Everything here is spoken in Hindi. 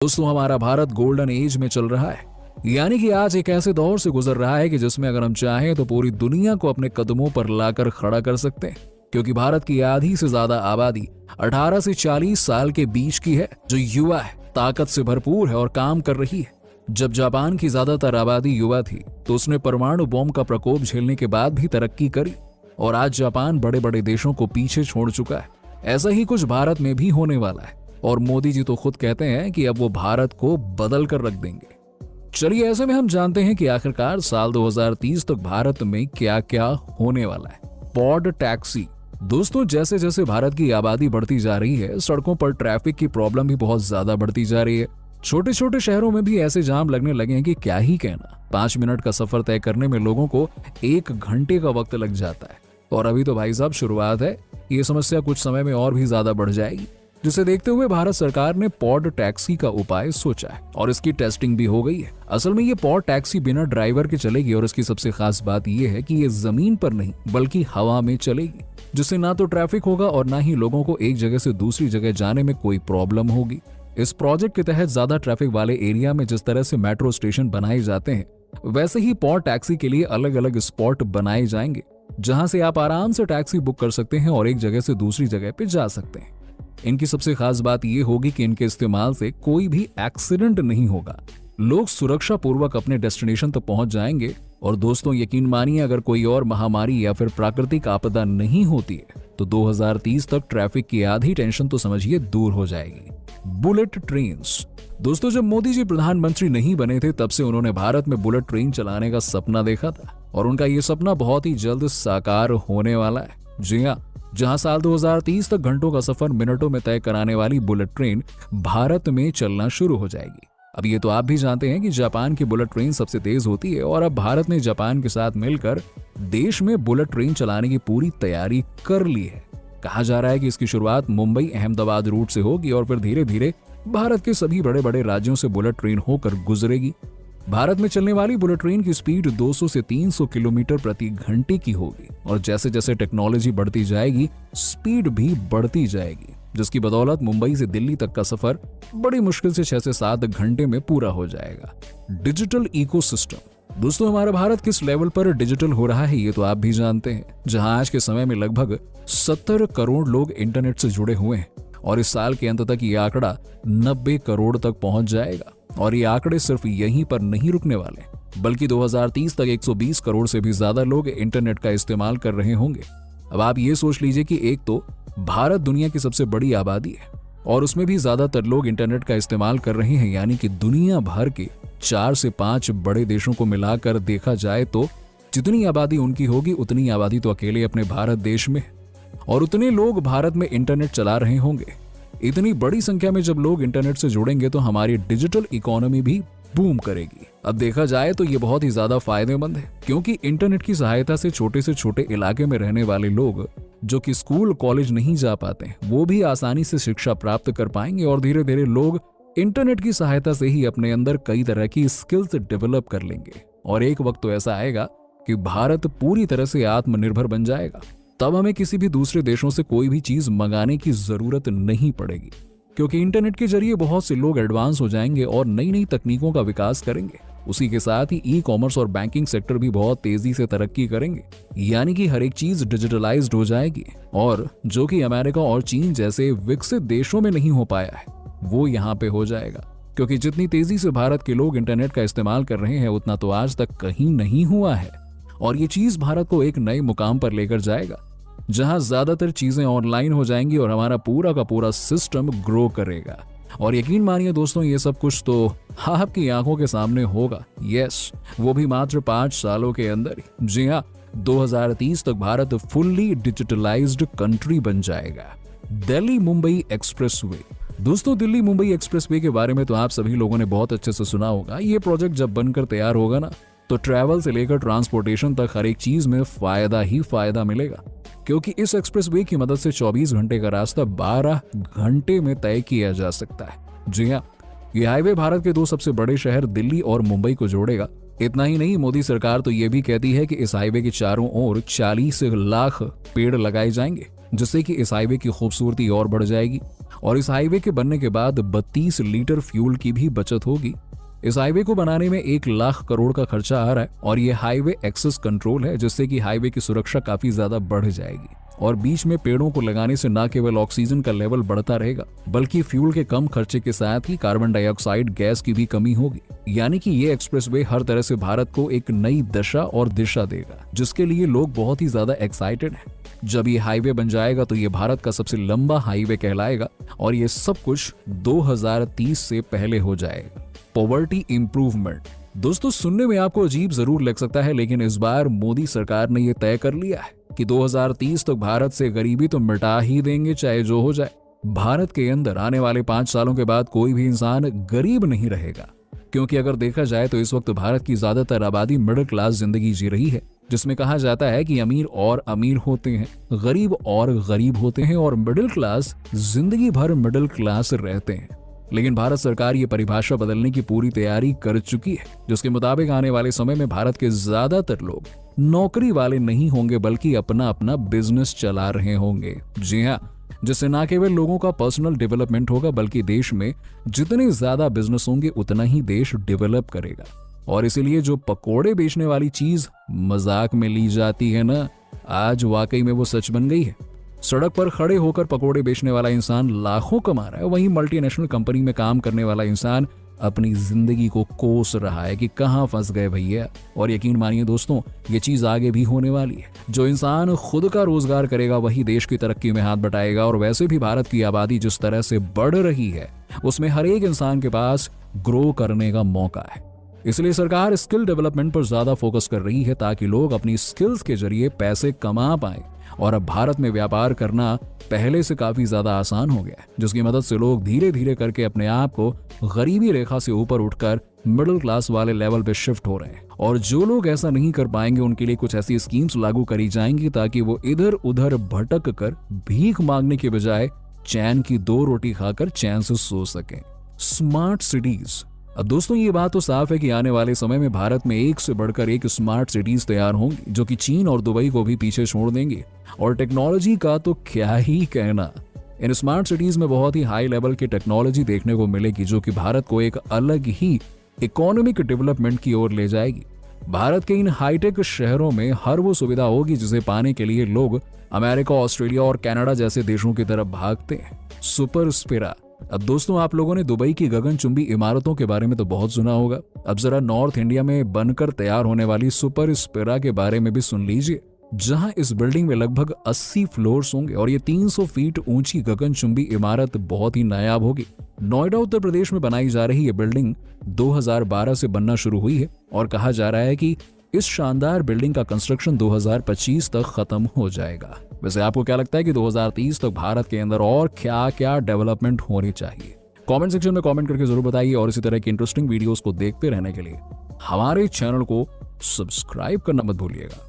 दोस्तों, हमारा भारत गोल्डन एज में चल रहा है। यानी कि आज एक ऐसे दौर से गुजर रहा है कि जिसमें अगर हम चाहें तो पूरी दुनिया को अपने कदमों पर लाकर खड़ा कर सकते हैं, क्योंकि भारत की आधी से ज्यादा आबादी 18 से 40 साल के बीच की है, जो युवा है, ताकत से भरपूर है और काम कर रही है। जब जापान की ज्यादातर आबादी युवा थी तो उसने परमाणु बॉम्ब का प्रकोप झेलने के बाद भी तरक्की करी और आज जापान बड़े बड़े देशों को पीछे छोड़ चुका है। ऐसा ही कुछ भारत में भी होने वाला है और मोदी जी तो खुद कहते हैं कि अब वो भारत को बदल कर रख देंगे। चलिए, ऐसे में हम जानते हैं कि आखिरकार साल 2030 तक भारत में क्या क्या होने वाला है। Pod taxi. दोस्तों, जैसे जैसे भारत की आबादी बढ़ती जा रही है, सड़कों पर ट्रैफिक की प्रॉब्लम भी बहुत ज्यादा बढ़ती जा रही है। छोटे छोटे शहरों में भी ऐसे जाम लगने लगे हैं कि क्या ही कहना। 5 मिनट का सफर तय करने में लोगों को 1 घंटे का वक्त लग जाता है और अभी तो भाई साहब शुरुआत है। ये समस्या कुछ समय में और भी ज्यादा बढ़ जाएगी, जिसे देखते हुए भारत सरकार ने पॉड टैक्सी का उपाय सोचा है और इसकी टेस्टिंग भी हो गई है। असल में ये पॉड टैक्सी बिना ड्राइवर के चलेगी और इसकी सबसे खास बात ये है कि ये जमीन पर नहीं बल्कि हवा में चलेगी, जिससे ना तो ट्रैफिक होगा और ना ही लोगों को एक जगह से दूसरी जगह जाने में कोई प्रॉब्लम होगी। इस प्रोजेक्ट के तहत ज्यादा ट्रैफिक वाले एरिया में जिस तरह से मेट्रो स्टेशन बनाए जाते हैं, वैसे ही पॉड टैक्सी के लिए अलग अलग स्पॉट बनाए जाएंगे, जहां से आप आराम से टैक्सी बुक कर सकते हैं और एक जगह से दूसरी जगह पे जा सकते हैं। इनकी सबसे खास बात यह होगी कि इनके इस्तेमाल से कोई भी एक्सीडेंट नहीं होगा। लोग सुरक्षा पूर्वक अपने डेस्टिनेशन तक पहुंच जाएंगे। और दोस्तों, यकीन मानिए, अगर कोई और महामारी या फिर प्राकृतिक आपदा नहीं होती है तो 2030 तक ट्रैफिक की आधी टेंशन तो समझिए दूर हो जाएगी। Bullet trains. दोस्तों, जब मोदी जी प्रधानमंत्री नहीं बने थे तब से उन्होंने भारत में बुलेट ट्रेन चलाने का सपना देखा था और उनका ये सपना बहुत ही जल्द साकार होने वाला है। जी हाँ, जहां साल 2030 तक घंटों का सफर मिनटों में तय कराने वाली बुलेट ट्रेन भारत में चलना शुरू हो जाएगी। अब ये तो आप भी जानते हैं कि जापान की बुलेट ट्रेन सबसे तेज होती है और अब भारत ने जापान के साथ मिलकर देश में बुलेट ट्रेन चलाने की पूरी तैयारी कर ली है। कहा जा रहा है कि इसकी शुरुआत मुंबई अहमदाबाद रूट से होगी और फिर धीरे धीरे भारत के सभी बड़े बड़े राज्यों से बुलेट ट्रेन होकर गुजरेगी। भारत में चलने वाली बुलेट ट्रेन की स्पीड 200 से 300 किलोमीटर प्रति घंटे की होगी और जैसे जैसे टेक्नोलॉजी बढ़ती जाएगी, स्पीड भी बढ़ती जाएगी, जिसकी बदौलत मुंबई से दिल्ली तक का सफर बड़ी मुश्किल से 6 से 7 घंटे में पूरा हो जाएगा। Digital ecosystem. दोस्तों, हमारा भारत किस लेवल पर डिजिटल हो रहा है ये तो आप भी जानते हैं। जहां आज के समय में लगभग 70 करोड़ लोग इंटरनेट से जुड़े हुए हैं और इस साल के अंत तक ये आंकड़ा 90 करोड़ तक पहुंच जाएगा। और ये आंकड़े सिर्फ यहीं पर नहीं रुकने वाले, बल्कि 2030 तक 120 करोड़ से भी ज्यादा लोग इंटरनेट का इस्तेमाल कर रहे होंगे। अब आप ये सोच लीजिए कि एक तो भारत दुनिया की सबसे बड़ी आबादी है और उसमें भी ज्यादातर लोग इंटरनेट का इस्तेमाल कर रहे हैं, यानी कि दुनिया भर के 4 से 5 बड़े देशों को मिलाकर देखा जाए तो जितनी आबादी उनकी होगी उतनी आबादी तो अकेले अपने भारत देश में है और उतने लोग भारत में इंटरनेट चला रहे होंगे। इतनी बड़ी संख्या में जब लोग इंटरनेट से जुड़ेंगे तो हमारी डिजिटल इकोनॉमी भी बूम करेगी। अब देखा जाए तो ये बहुत ही ज्यादा फायदेमंद है, क्योंकि इंटरनेट की सहायता से छोटे इलाके में रहने वाले लोग जो कि स्कूल कॉलेज नहीं जा पाते, वो भी आसानी से शिक्षा प्राप्त कर पाएंगे और धीरे धीरे लोग इंटरनेट की सहायता से ही अपने अंदर कई तरह की स्किल्स डेवलप कर लेंगे और एक वक्त तो ऐसा आएगा कि भारत पूरी तरह से आत्मनिर्भर बन जाएगा। तब हमें किसी भी दूसरे देशों से कोई भी चीज मंगाने की जरूरत नहीं पड़ेगी, क्योंकि इंटरनेट के जरिए बहुत से लोग एडवांस हो जाएंगे और नई नई तकनीकों का विकास करेंगे। उसी के साथ ही ई कॉमर्स और बैंकिंग सेक्टर भी बहुत तेजी से तरक्की करेंगे, यानी कि हर एक चीज डिजिटलाइज्ड हो जाएगी और जो कि अमेरिका और चीन जैसे विकसित देशों में नहीं हो पाया है वो यहाँ पे हो जाएगा। क्योंकि जितनी तेजी से भारत के लोग इंटरनेट का इस्तेमाल कर रहे हैं उतना तो आज तक कहीं नहीं हुआ है और ये चीज भारत को एक नए मुकाम पर लेकर जाएगा, जहां ज्यादातर चीजें ऑनलाइन हो जाएंगी और हमारा पूरा का पूरा सिस्टम ग्रो करेगा। और यकीन मानिए दोस्तों, ये सब कुछ तो आपकी आंखों के सामने होगा। यस, वो भी मात्र 5 सालों के अंदर ही। जी हाँ, 2030 तक भारत फुल्ली डिजिटलाइज्ड कंट्री बन जाएगा। दिल्ली मुंबई एक्सप्रेसवे। दोस्तों, दिल्ली मुंबई एक्सप्रेसवे के बारे में तो आप सभी लोगों ने बहुत अच्छे से सुना होगा। ये प्रोजेक्ट जब बनकर तैयार होगा ना, तो ट्रैवल से लेकर ट्रांसपोर्टेशन तक हर एक चीज में फायदा ही फायदा मिलेगा, क्योंकि इस एक्सप्रेसवे की मदद से 24 घंटे का रास्ता 12 घंटे में तय किया जा सकता है। जी हाँ, ये हाईवे भारत के 2 सबसे बड़े शहर दिल्ली और मुंबई को जोड़ेगा। इतना ही नहीं, मोदी सरकार तो ये भी कहती है कि इस हाईवे के चारों ओर 40 लाख पेड़ लगाए जाएंगे, जिससे कि इस हाईवे की खूबसूरती और बढ़ जाएगी और इस हाईवे के बनने के बाद 32 लीटर फ्यूल की भी बचत होगी। इस हाईवे को बनाने में 1 लाख करोड़ का खर्चा आ रहा है और ये हाईवे एक्सेस कंट्रोल है, जिससे कि हाईवे की सुरक्षा काफी ज्यादा बढ़ जाएगी। और बीच में पेड़ों को लगाने से न केवल ऑक्सीजन का लेवल बढ़ता रहेगा, बल्कि फ्यूल के कम खर्चे के साथ ही कार्बन डाइऑक्साइड गैस की भी कमी होगी। यानी कि ये एक्सप्रेसवे हर तरह से भारत को एक नई दशा और दिशा देगा, जिसके लिए लोग बहुत ही ज्यादा एक्साइटेड हैं। जब ये हाईवे बन जाएगा तो ये भारत का सबसे लंबा हाईवे कहलाएगा और ये सब कुछ 2030 से पहले हो जाएगा। Poverty improvement. दोस्तों, सुनने में आपको अजीब जरूर लग सकता है, लेकिन इस बार मोदी सरकार ने यह तय कर लिया है कि 2030 तक भारत से गरीबी तो मिटा ही देंगे, चाहे जो हो जाए। भारत के अंदर आने वाले 5 सालों के बाद कोई भी इंसान गरीब नहीं रहेगा, क्योंकि अगर देखा जाए तो इस वक्त भारत की ज्यादातर आबादी मिडिल क्लास जिंदगी जी रही है, जिसमें कहा जाता है कि अमीर और अमीर होते हैं, गरीब और गरीब होते हैं और मिडिल क्लास जिंदगी भर मिडिल क्लास रहते हैं। लेकिन भारत सरकार ये परिभाषा बदलने की पूरी तैयारी कर चुकी है, जिसके मुताबिक आने वाले समय में भारत के ज्यादातर लोग नौकरी वाले नहीं होंगे, बल्कि अपना अपना बिजनेस चला रहे होंगे। जी हाँ, जिससे न केवल लोगों का पर्सनल डेवलपमेंट होगा, बल्कि देश में जितने ज्यादा बिजनेस होंगे उतना ही देश डेवलप करेगा। और इसीलिए जो पकोड़े बेचने वाली चीज मजाक में ली जाती है ना, आज वाकई में वो सच बन गई है। सड़क पर खड़े होकर पकोड़े बेचने वाला इंसान लाखों कमा रहा है, वहीं मल्टीनेशनल कंपनी में काम करने वाला इंसान अपनी जिंदगी को कोस रहा है कि कहां फंस गए भैया। और यकीन मानिए दोस्तों, ये चीज आगे भी होने वाली है। जो इंसान खुद का रोजगार करेगा वही देश की तरक्की में हाथ बटाएगा। और वैसे भी भारत की आबादी जिस तरह से बढ़ रही है, उसमें हर एक इंसान के पास ग्रो करने का मौका है। इसलिए सरकार स्किल डेवलपमेंट पर ज्यादा फोकस कर रही है, ताकि लोग अपनी स्किल्स के जरिए पैसे कमा पाएं। और अब भारत में व्यापार करना पहले से काफी ज्यादा आसान हो गया है, जिसकी मदद से लोग धीरे धीरे करके अपने आप को गरीबी रेखा से ऊपर उठकर मिडिल क्लास वाले लेवल पे शिफ्ट हो रहे हैं। और जो लोग ऐसा नहीं कर पाएंगे, उनके लिए कुछ ऐसी स्कीम्स लागू करी जाएंगी ताकि वो इधर उधर भटक कर भीख मांगने के बजाय चैन की 2 रोटी खाकर चैन से सो सकें। Smart cities. अब दोस्तों, ये बात तो साफ है कि आने वाले समय में भारत में एक से बढ़कर एक स्मार्ट सिटीज तैयार होंगी, जो कि चीन और दुबई को भी पीछे छोड़ देंगे। और टेक्नोलॉजी का तो क्या ही कहना, इन स्मार्ट सिटीज में बहुत ही हाई लेवल की टेक्नोलॉजी देखने को मिलेगी, जो कि भारत को एक अलग ही इकोनॉमिक डेवलपमेंट की ओर ले जाएगी। भारत के इन हाईटेक शहरों में हर वो सुविधा होगी जिसे पाने के लिए लोग अमेरिका, ऑस्ट्रेलिया और कनाडा जैसे देशों की तरफ भागते हैं। सुपर स्पेरा। अब दोस्तों, आप लोगों ने दुबई की गगनचुंबी इमारतों के बारे में तो बहुत सुना होगा। अब जरा नॉर्थ इंडिया में बनकर तैयार होने वाली सुपर स्पेरा के बारे में भी सुन लीजिए, जहां इस बिल्डिंग में लगभग 80 फ्लोर्स होंगे और ये 300 फीट ऊंची गगनचुंबी इमारत बहुत ही नायाब होगी। नोएडा, उत्तर प्रदेश में बनाई जा रही ये बिल्डिंग 2012 से बनना शुरू हुई है और कहा जा रहा है कि इस शानदार बिल्डिंग का कंस्ट्रक्शन 2025 तक खत्म हो जाएगा। वैसे आपको क्या लगता है कि 2030 तक भारत के अंदर और क्या क्या डेवलपमेंट होनी चाहिए? कमेंट सेक्शन में कमेंट करके जरूर बताइए। और इसी तरह की इंटरेस्टिंग वीडियोस को देखते रहने के लिए हमारे चैनल को सब्सक्राइब करना मत भूलिएगा।